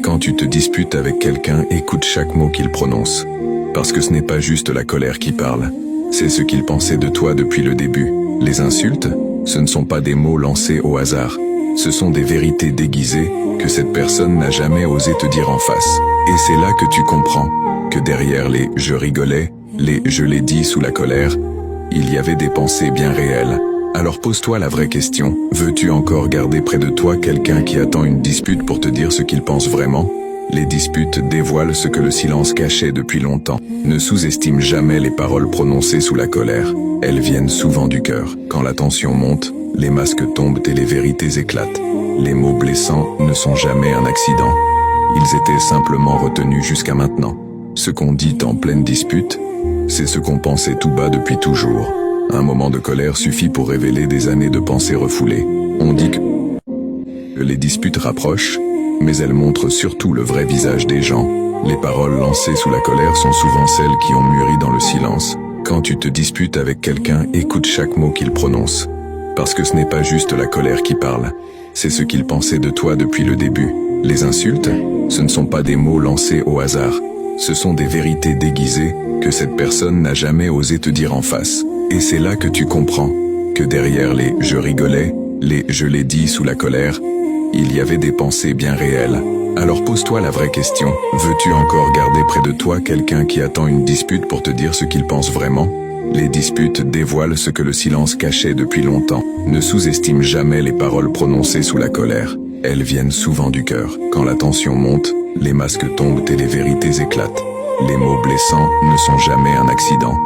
Quand tu te disputes avec quelqu'un, écoute chaque mot qu'il prononce. Parce que ce n'est pas juste la colère qui parle. C'est ce qu'il pensait de toi depuis le début. Les insultes, ce ne sont pas des mots lancés au hasard. Ce sont des vérités déguisées que cette personne n'a jamais osé te dire en face. Et c'est là que tu comprends que derrière les « je rigolais », les « je l'ai dit sous la colère », il y avait des pensées bien réelles. Alors pose-toi la vraie question, veux-tu encore garder près de toi quelqu'un qui attend une dispute pour te dire ce qu'il pense vraiment? Les disputes dévoilent ce que le silence cachait depuis longtemps. Ne sous-estime jamais les paroles prononcées sous la colère. Elles viennent souvent du cœur. Quand la tension monte, les masques tombent et les vérités éclatent. Les mots blessants ne sont jamais un accident. Ils étaient simplement retenus jusqu'à maintenant. Ce qu'on dit en pleine dispute, c'est ce qu'on pensait tout bas depuis toujours. Un moment de colère suffit pour révéler des années de pensées refoulées. On dit que les disputes rapprochent, mais elles montrent surtout le vrai visage des gens. Les paroles lancées sous la colère sont souvent celles qui ont mûri dans le silence. Quand tu te disputes avec quelqu'un, écoute chaque mot qu'il prononce. Parce que ce n'est pas juste la colère qui parle. C'est ce qu'il pensait de toi depuis le début. Les insultes, ce ne sont pas des mots lancés au hasard. Ce sont des vérités déguisées que cette personne n'a jamais osé te dire en face. Et c'est là que tu comprends que derrière les « je rigolais », les « je l'ai dit sous la colère », il y avait des pensées bien réelles. Alors pose-toi la vraie question, veux-tu encore garder près de toi quelqu'un qui attend une dispute pour te dire ce qu'il pense vraiment? Les disputes dévoilent ce que le silence cachait depuis longtemps. Ne sous-estime jamais les paroles prononcées sous la colère. Elles viennent souvent du cœur. Quand la tension monte, les masques tombent et les vérités éclatent. Les mots blessants ne sont jamais un accident.